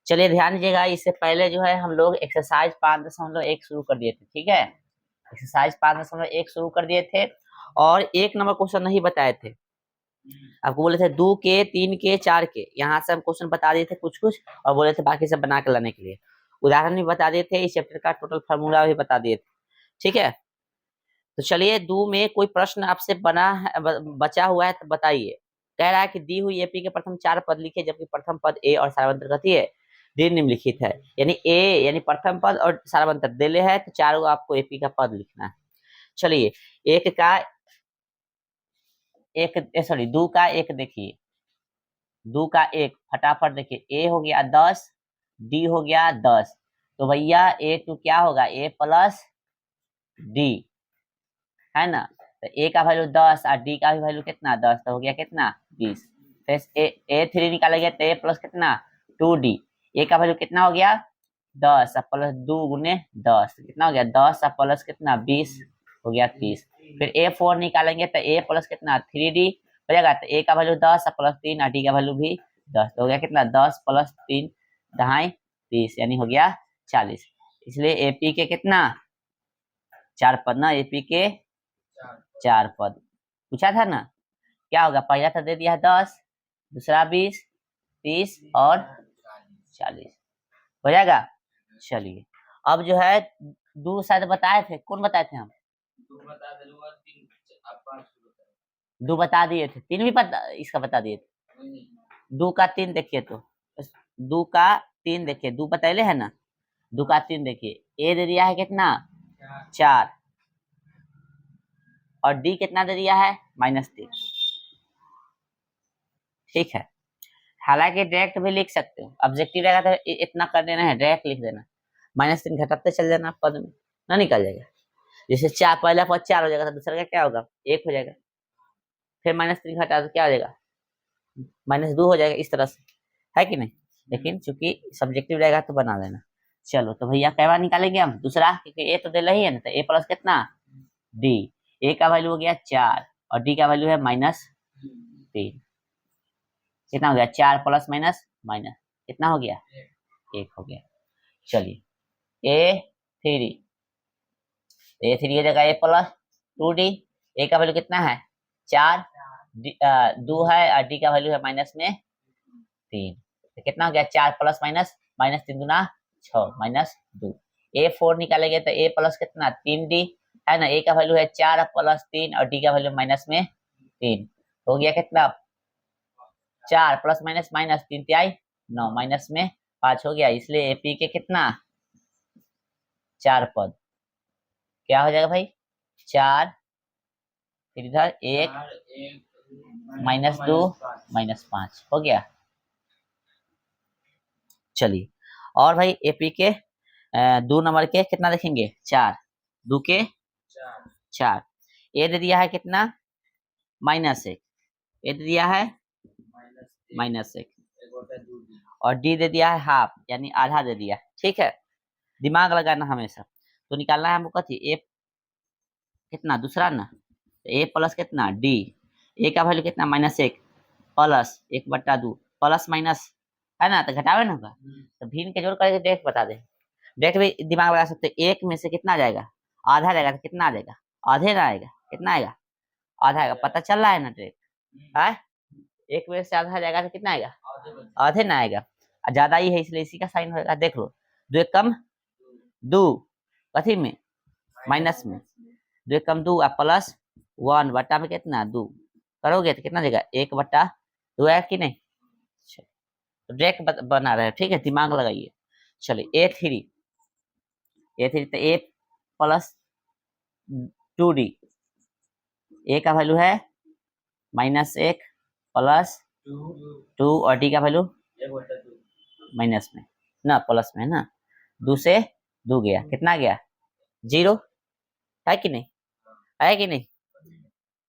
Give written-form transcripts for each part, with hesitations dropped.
चलिए ध्यान दीजिएगा, इससे पहले जो है हम लोग एक्सरसाइज 5.1 शुरू कर दिए थे, ठीक है। एक्सरसाइज 5.1 शुरू कर दिए थे और 1 नंबर क्वेश्चन नहीं बताए थे। आपको बोले थे 2 के 3 के 4 के, यहाँ से हम क्वेश्चन बता दिए थे कुछ कुछ और बोले थे बाकी सब बना के लाने के लिए। उदाहरण भी बता दिए थे, इस चैप्टर का टोटल फार्मूला भी बता दिए थे, ठीक है। तो चलिए दो में कोई प्रश्न आपसे बना है, बचा हुआ है तो बताइए। कह रहा है कि दी हुई एपी के प्रथम 4 पद लिखे, जबकि प्रथम पद ए और सारांतर गति है डी निम्नलिखित है। यानी ए यानी प्रथम पद और सारांतर देले है, तो चारों आपको एपी का पद लिखना है। चलिए एक का एक सॉरी दो का एक देखिए, दो का एक फटाफट देखिए, ए हो गया 10, डी हो गया 10, तो भैया ए टू क्या होगा, ए प्लस डी, है ना। तो ए का वैल्यू 10 और डी का भी वैल्यू कितना 10, तो हो गया कितना 20। फिर ए थ्री निकालेंगे तो ए प्लस कितना 2d, ए का वैल्यू कितना हो गया 10 और प्लस 2 गुने 10 कितना हो गया 10 और प्लस कितना 20 हो गया 30। फिर ए 4 निकालेंगे तो ए प्लस कितना 3d हो जाएगा, तो ए का वैल्यू 10 और प्लस 3 और डी का वैल्यू भी 10, तो हो गया कितना 10 प्लस 3 ढाई 30, यानी हो गया 40। इसलिए एपी के कितना 4 पद ना, एपी के 4 पद पूछा था ना। क्या होगा, पहला तो दे दिया है 10, दूसरा 20, 30 और 40 हो जाएगा। चलिए अब जो है दो शायद बताए थे, कौन बताए थे हम, दो बता दिए थे, तीन भी पता इसका बता दिए थे। दो का तीन देखिए, तो दो का तीन देखिए, दो बतैले है ना, दो का तीन देखिए, ए दे दिया है कितना 4 और डी कितना दे दिया है -3, ठीक है। हालांकि डायरेक्ट भी लिख सकते हो, ऑब्जेक्टिव रहेगा तो इतना कर देना है, डायरेक्ट लिख देना, -3 घटाते चल जाना पद में, ना निकल जाएगा। जैसे 4 पहला पद 4 हो जाएगा, तो दूसरा का क्या होगा 1 हो जाएगा, फिर -3 घटा तो क्या हो जाएगा -2 हो जाएगा, इस तरह से, है कि नहीं। लेकिन चूंकि सब्जेक्टिव रहेगा तो बना देना। चलो तो भैया कैवा निकालेंगे हम दूसरा, क्योंकि ए तो दे रही है ना, तो ए प्लस कितना डी, ए का वैल्यू हो गया 4 और डी का वैल्यू है -3, कितना हो गया 4 प्लस माइनस माइनस कितना हो गया 1 हो गया। चलिए ए थ्री हो जाएगा ए प्लस 2d, ए का वैल्यू कितना है 4, 2 है और डी का वैल्यू है -3, तो कितना हो गया 4 प्लस माइनस -3 गुना 6 -2। ए 4 निकालेंगे तो ए प्लस कितना 3d, है ना, ए का वैल्यू है 4 प्लस 3 और डी का वैल्यू -3, हो गया कितना 4 प्लस माइनस माइनस 3 तिहाई 9 माइनस में 5 हो गया। इसलिए एपी के कितना 4 पद, क्या हो जाएगा भाई 4, फिर इधर 1 -2 -5 हो गया। चलिए और भाई एपी के 2 नंबर के कितना देखेंगे 4, 2 के 4, ए दे दिया है कितना -1, ए दे दिया है -1 और डी दे दिया है हाफ, यानी आधा दे दिया, ठीक है। दिमाग लगाना हमेशा, तो निकालना है हमको कथी ए कितना दूसरा ना, ए प्लस कितना डी, ए का वैल्यू कितना -1 प्लस 1/2 प्लस माइनस, है ना, तो घटावे ना होगा, तो भिन्न के जोड़ करके डायरेक्ट बता दे, डायरेक्ट भी दिमाग लगा सकते हैं। एक में से कितना जाएगा आधा जाएगा, तो कितना आ जाएगा आधे ना आएगा, कितना आएगा आधा आएगा, पता चल रहा है ना डायरेक्ट है। एक में से आधा जाएगा तो कितना आएगा आधे ना आएगा, ज्यादा ही है इसलिए इसी का साइन होगा, देख लो 2 एक कम 2 कथी में माइनस में, 2 एक कम 2 और प्लस 1 बटा में कितना 2 करोगे तो कितना देगा 1/2 है कि नहीं। तो डायरेक्ट बना रहे हैं, ठीक है, दिमाग लगाइए। चलिए ए थ्री तो ए प्लस 2d, ए का वैल्यू है -1 प्लस 2 और डी का वैल्यू माइनस में ना प्लस में ना, 2 से 2 गया कितना गया 0, है कि नहीं, है कि नहीं।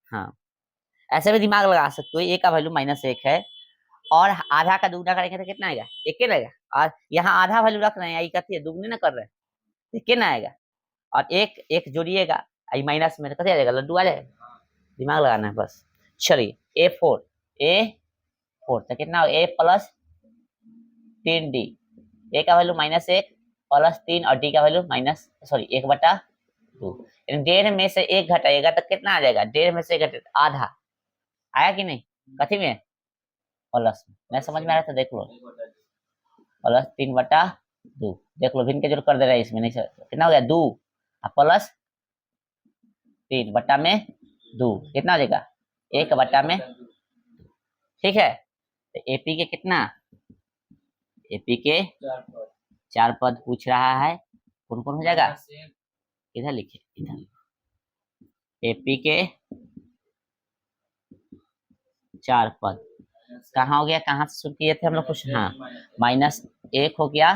हाँ ऐसे भी दिमाग लगा सकते हो, ए का वैल्यू -1 है और आधा का दुगना करेंगे तो कितना आएगा 1 के रहेगा, और यहाँ आधा वैल्यू रख रहे हैं, यही कहती है दुगने ना कर रहे हैं, 1 ना आएगा, और एक एक जोड़िएगा आई माइनस में तो कैसे आ जाएगा लड्डू आ जाएगा, दिमाग लगाना है बस। चलिए ए4 तो कितना ए प्लस 3d, ए का वैल्यू -1 प्लस 3 और डी का वैल्यू 1/2। यानी 1.5 में से 1 घटाएगा तो कितना आ जाएगा? 1.5 में से 1 घटे आधा। आया कि नहीं? कथी में? प्लस में। मैं समझ में आ रहा था, देख लो, प्लस 3/2। देख लो, भिन्न के जोड़ कर दे रहा है इसमें, नहीं सर कितना हो गया? 2 प्लस 3/2 कितना हो जाएगा? 1/2। ठीक है, तो एपी के कितना? एपी के 4 पद पूछ रहा है, कौन कौन हो जाएगा? इधर लिखिए, इधर एपी के 4 पद कहाँ हो गया? कहाँ से शुरू किए थे हम लोग कुछ? हाँ, -1 हो गया,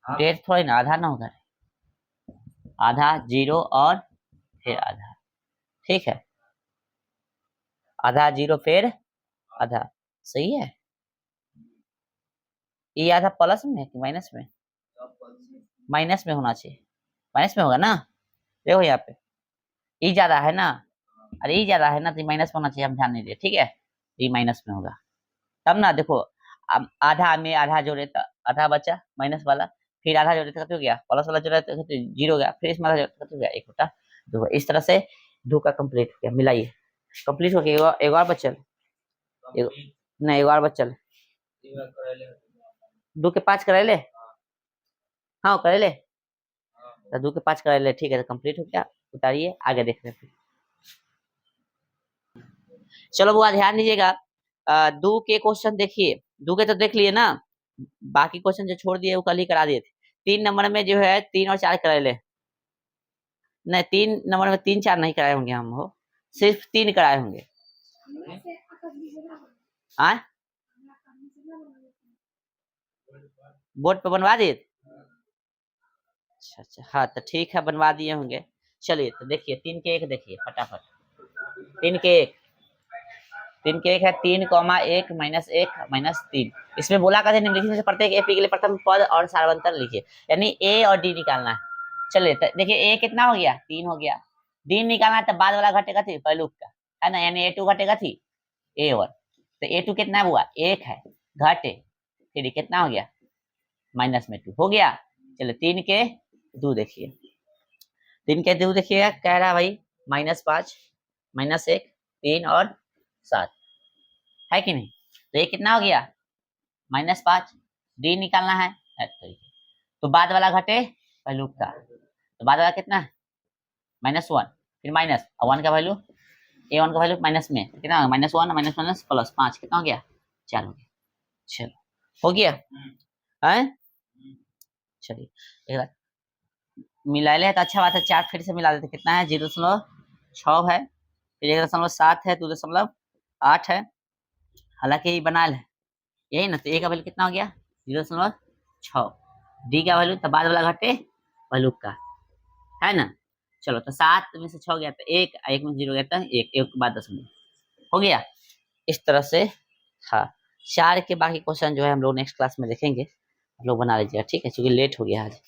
1.5 थोड़ी ना, आधा ना होगा, आधा 0 और फिर आधा। ठीक है, आधा 0 फिर आधा, सही है। ये आधा प्लस में है कि माइनस में? माइनस में होना चाहिए, माइनस में होगा ना। देखो यहाँ पे ई ज्यादा है ना, अरे ई ज्यादा है ना, तो माइनस में होना चाहिए, हम ध्यान नहीं दे। ठीक है, ई माइनस में होगा तब ना। देखो अब आधा में आधा जोड़े तो आधा बचा माइनस वाला, फिर आधा जोड़े तो हो गया प्लस वाला, जोड़े तो 0 हो गया, फिर इसमें आधा जोड़े तो हो गया 1/2। इस तरह से 2 का कंप्लीट हो गया। मिलाइए, कंप्लीट हो गया। एक और बचल, नहीं एक और बचल, 2 के 5 करे ले। हाँ करे ले, तो 2 के 5 करे ले। ठीक है, तो कंप्लीट हो गया। उतारिए, आगे देख रहे हैं। चलो बुआ ध्यान दीजिएगा, 2 के क्वेश्चन देखिए। 2 के तो देख लिए ना, बाकी क्वेश्चन जो छोड़ दिए वो कल ही करा दिए थे। 3 नंबर में जो है 3 और 4 करा ले। नहीं 3 नंबर में 3 4 नहीं कराए होंगे हम, हो सिर्फ 3 कराए होंगे। हाँ, बोर्ड पे बनवा दिए? अच्छा अच्छा, हाँ तो ठीक है, बनवा दिए होंगे। चलिए तो देखिए 3 के 1 देखिए फटाफट। 3 के 1, 3 के 1 है 3,1 -1 -3। इसमें बोला कहते निम्नलिखित से प्रत्येक एपी के लिए प्रथम पद और सार्वंतर लिखिए, यानी ए और डी निकालना है। चलिए तो देखिए ए कितना हो गया? 3 हो गया। डी निकालना है तो बाद वाला घटेगा थी पहलू का, है ना, यानी A2 घटेगा थी A1। तो A2 कितना हुआ? 1 है, घटे फिर कितना हो गया? -2 हो गया। चलो 3 के 2 देखिए, 3 के 2 देखिएगा, कह रहा है भाई -5 -1 3 और 7, है कि नहीं? तो ये कितना हो गया? -5। डी निकालना है तो बाद वाला घटे पहलू का, तो बाद वाला कितना है? -1, फिर माइनस 1 का वैल्यू, A1 का वैल्यू माइनस में कितना होगा? -1 माइनस माइनस प्लस 5 कितना हो गया? 4 हो गया। चलो हो गया है। चलिए मिला ले तो अच्छा बात है, 4 फिर से मिला देते। कितना है? 0.6 है, फिर 1.7 है, 2.8 है, हालांकि ये बना ले यही ना। तो ए का वैल्यू कितना हो गया? 0.6। डी का वैल्यू तो बाद वाला घटे वैल्यू का, है ना। चलो तो 7 में से 6 गया तो 1, 1 में 0 गया तो 1, 1 के बाद 10 हो गया। इस तरह से हाँ, 4 के बाकी क्वेश्चन जो है हम लोग नेक्स्ट क्लास में देखेंगे। आप लोग बना लीजिएगा, ठीक है, क्योंकि लेट हो गया आज।